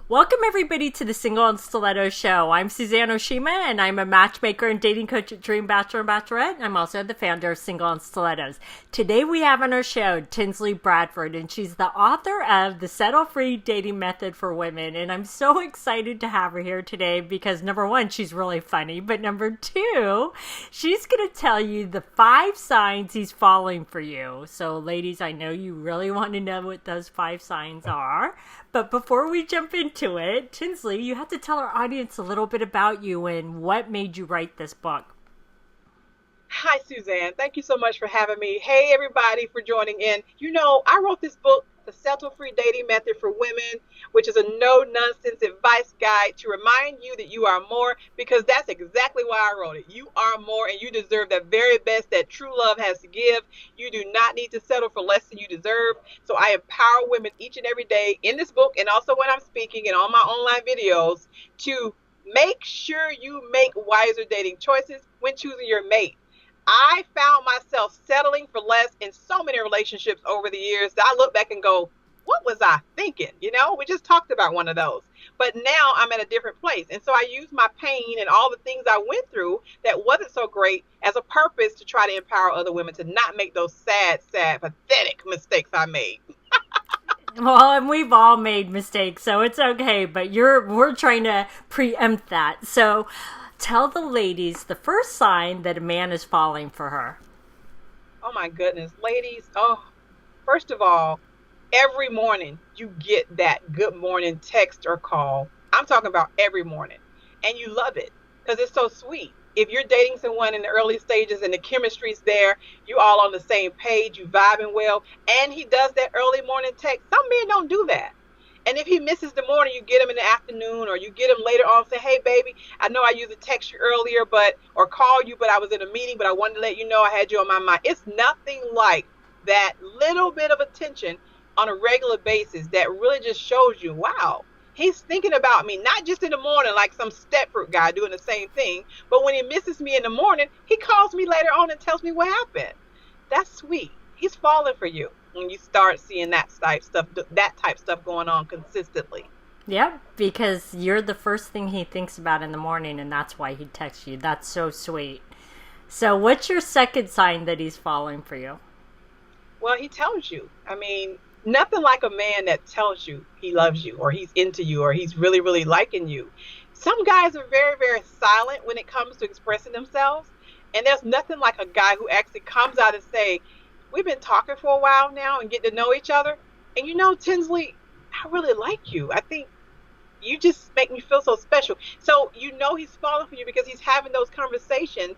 Welcome everybody to the Single and Stilettos Show. I'm Suzanne Oshima and I'm a matchmaker and dating coach at Dream Bachelor and Bachelorette. And I'm also the founder of Single and Stilettos. Today we have on our show Tinzley Bradford, and she's the author of The Settle-Free Dating Method for Women. And I'm so excited to have her here today because number one, she's really funny, but number two, she's going to tell you the 5 signs he's falling for you. So ladies, I know you really want to know what those 5 signs are. But before we jump into it, Tinzley, you have to tell our audience a little bit about you and what made you write this book. Hi, Suzanne. Thank you so much for having me. Hey, everybody, for joining in. You know, I wrote this book, The Settle-Free Dating Method for Women, which is a no-nonsense advice guide to remind you that you are more, because that's exactly why I wrote it. You are more, and you deserve the very best that true love has to give. You do not need to settle for less than you deserve. So I empower women each and every day in this book, and also when I'm speaking and on my online videos, to make sure you make wiser dating choices when choosing your mate. I found myself settling for less in so many relationships over the years that I look back and go, what was I thinking? You know, we just talked about one of those. But now I'm at a different place. And so I use my pain and all the things I went through that wasn't so great as a purpose to try to empower other women to not make those sad, pathetic mistakes I made. Well, and we've all made mistakes, so it's okay. But we're trying to preempt that. So tell the ladies the first sign that a man is falling for her. Oh my goodness, ladies. Oh, first of all, every morning you get that good morning text or call. I'm talking about every morning. And you love it because it's so sweet. If you're dating someone in the early stages and the chemistry's there, you all on the same page, you vibing well, and he does that early morning text. Some men don't do that. And if he misses the morning, you get him in the afternoon, or you get him later on, say, hey, baby, I know I used to text you earlier, or call you, but I was in a meeting, but I wanted to let you know I had you on my mind. It's nothing like that little bit of attention on a regular basis that really just shows you, wow, he's thinking about me, not just in the morning like some Stepford guy doing the same thing, but when he misses me in the morning, he calls me later on and tells me what happened. That's sweet. He's falling for you when you start seeing that type stuff going on consistently. Yeah, because you're the first thing he thinks about in the morning, and that's why he texts you. That's so sweet. So what's your second sign that he's falling for you? Well, he tells you. I mean, nothing like a man that tells you he loves you, or he's into you, or he's really, really liking you. Some guys are very, very silent when it comes to expressing themselves. And there's nothing like a guy who actually comes out and say, we've been talking for a while now and get to know each other. And you know, Tinzley, I really like you. I think you just make me feel so special. So you know he's falling for you because he's having those conversations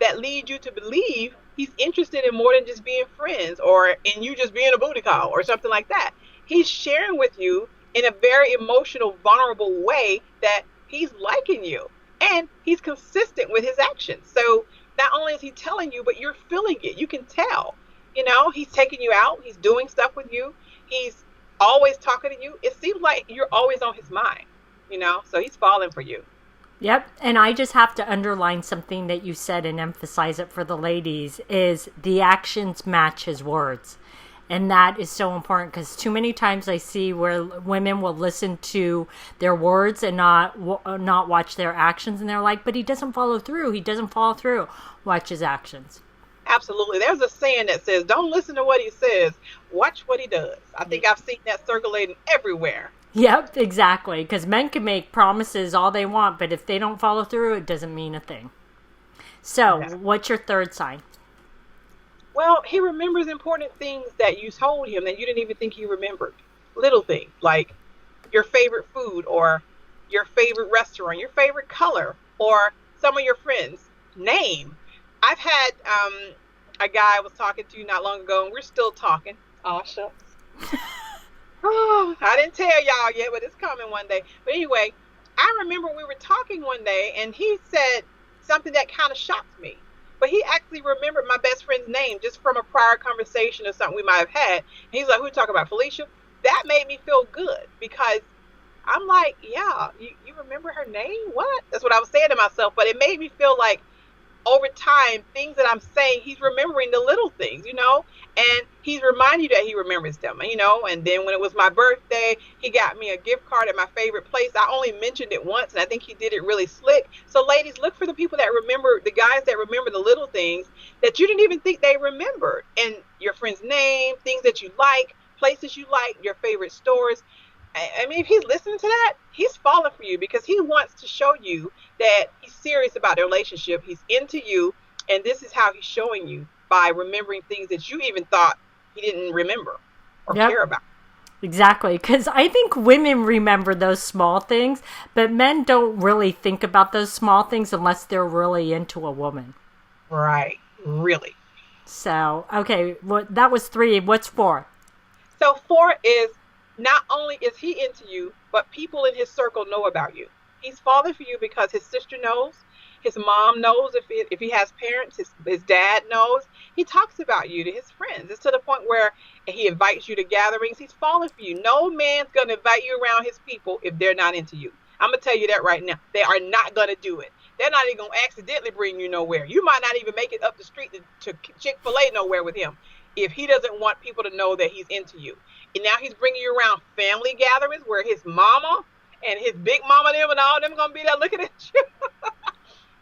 that lead you to believe he's interested in more than just being friends, or in you just being a booty call or something like that. He's sharing with you in a very emotional, vulnerable way that he's liking you, and he's consistent with his actions. So not only is he telling you, but you're feeling it. You can tell. You know, he's taking you out. He's doing stuff with you. He's always talking to you. It seems like you're always on his mind, you know, so he's falling for you. Yep. And I just have to underline something that you said and emphasize it for the ladies is the actions match his words. And that is so important because too many times I see where women will listen to their words and not watch their actions. And they're like, but he doesn't follow through. He doesn't follow through. Watch his actions. Absolutely. There's a saying that says, don't listen to what he says, watch what he does. I think I've seen that circulating everywhere. Yep, exactly. Because men can make promises all they want, but if they don't follow through, it doesn't mean a thing. So, What's your third sign? Well, he remembers important things that you told him that you didn't even think he remembered. Little things like your favorite food, or your favorite restaurant, your favorite color, or some of your friends' name. I've had a guy I was talking to not long ago, and we're still talking. Oh, shucks. Oh, I didn't tell y'all yet, but it's coming one day. But anyway, I remember we were talking one day, and he said something that kind of shocked me. But he actually remembered my best friend's name just from a prior conversation or something we might have had. And he's like, who are you talking about, Felicia? That made me feel good because I'm like, yeah, you remember her name? What? That's what I was saying to myself. But it made me feel like over time, things that I'm saying, he's remembering the little things, and he's reminding you that he remembers them, and then when it was my birthday, he got me a gift card at my favorite place. I only mentioned it once, and I think he did it really slick. So ladies, look for the people that remember, the guys that remember the little things that you didn't even think they remembered, and your friend's name, things that you like, places you like, your favorite stores. I mean, if he's listening to that, he's falling for you because he wants to show you that he's serious about the relationship. He's into you, and this is how he's showing you by remembering things that you even thought he didn't remember or care about. Exactly, because I think women remember those small things, but men don't really think about those small things unless they're really into a woman. Right, really. So, okay, well, that was 3. What's 4? So 4 is, not only is he into you, but people in his circle know about you. He's falling for you because his sister knows, his mom knows, if he has parents, his dad knows. He talks about you to his friends. It's to the point where he invites you to gatherings. He's falling for you. No man's going to invite you around his people if they're not into you. I'm going to tell you that right now. They are not going to do it. They're not even going to accidentally bring you nowhere. You might not even make it up the street to Chick-fil-A nowhere with him if he doesn't want people to know that he's into you. And now he's bringing you around family gatherings where his mama and his big mama them and all them going to be there looking at you.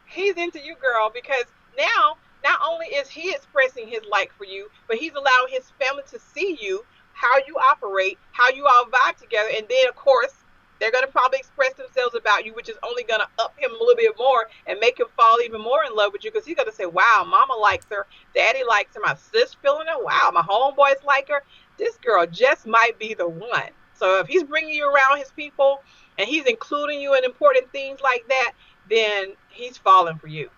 He's into you, girl, because now not only is he expressing his like for you, but he's allowing his family to see you, how you operate, how you all vibe together. And then, of course, they're going to probably express themselves about you, which is only going to up him a little bit more and make him fall even more in love with you, because he's going to say, wow, mama likes her, daddy likes her, my sis feeling her, wow, my homeboys like her. This girl just might be the one. So if he's bringing you around his people and he's including you in important things like that, then he's falling for you.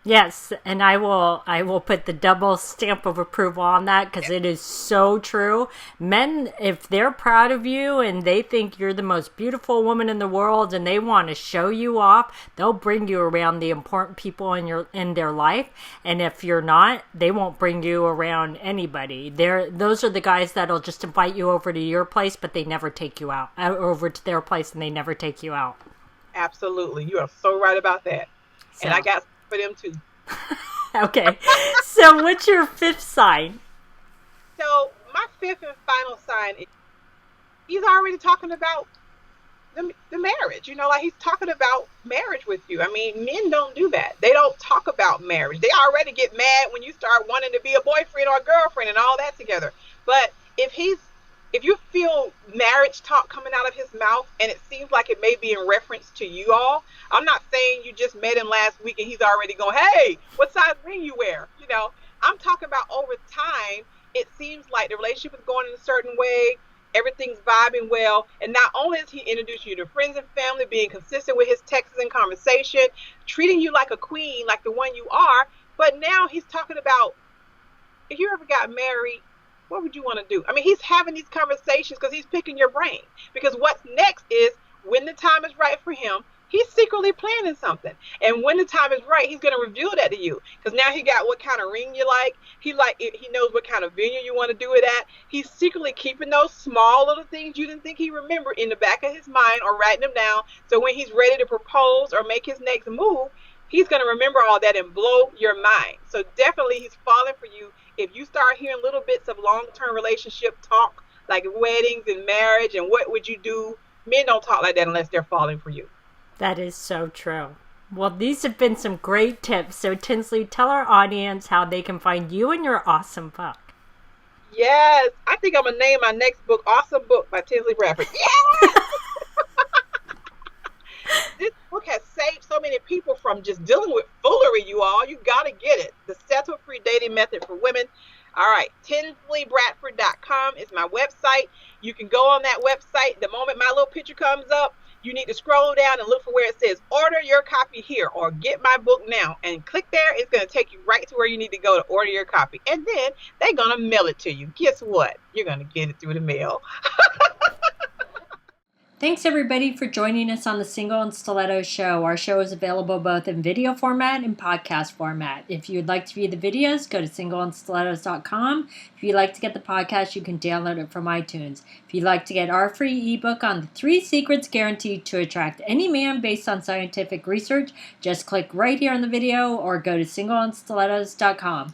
Yes, and I will put the double stamp of approval on that because it is so true. Men, if they're proud of you and they think you're the most beautiful woman in the world and they want to show you off, they'll bring you around the important people in their life. And if you're not, they won't bring you around anybody. Those are the guys that'll just invite you over to your place, but they never take you out. Over to their place and they never take you out. Absolutely. You are so right about that. So. And I got for them too. Okay. So what's your 5th sign? So my 5th and final sign is he's already talking about the marriage. Like he's talking about marriage with you. I mean, men don't do that. They don't talk about marriage. They already get mad when you start wanting to be a boyfriend or a girlfriend and all that together. But if you feel marriage talk coming out of his mouth and it seems like it may be in reference to you all, I'm not saying you just met him last week and he's already going, hey, what size ring you wear? I'm talking about over time, it seems like the relationship is going in a certain way. Everything's vibing well. And not only is he introducing you to friends and family, being consistent with his texts and conversation, treating you like a queen, like the one you are, but now he's talking about if you ever got married, what would you want to do? I mean, he's having these conversations because he's picking your brain. Because what's next is when the time is right for him, he's secretly planning something. And when the time is right, he's going to reveal that to you. Because now he got what kind of ring you like. He knows what kind of venue you want to do it at. He's secretly keeping those small little things you didn't think he remembered in the back of his mind or writing them down. So when he's ready to propose or make his next move, he's going to remember all that and blow your mind. So definitely he's falling for you. If you start hearing little bits of long-term relationship talk, like weddings and marriage and what would you do, men don't talk like that unless they're falling for you. That is so true. Well, these have been some great tips. So Tinzley, tell our audience how they can find you and your awesome book. Yes. I think I'm going to name my next book, Awesome Book by Tinzley Bradford. Yes! This book has saved so many people from just dealing with foolery, you all. You got to get it. The Settle-Free Dating Method for Women. All right. TinzleyBradford.com is my website. You can go on that website. The moment my little picture comes up, you need to scroll down and look for where it says order your copy here or get my book now, and click there. It's going to take you right to where you need to go to order your copy. And then they're going to mail it to you. Guess what? You're going to get it through the mail. Thanks everybody for joining us on the Single and Stilettos Show. Our show is available both in video format and podcast format. If you'd like to view the videos, go to singleandstilettos.com. If you'd like to get the podcast, you can download it from iTunes. If you'd like to get our free ebook on the 3 secrets guaranteed to attract any man based on scientific research, just click right here on the video or go to singleandstilettos.com.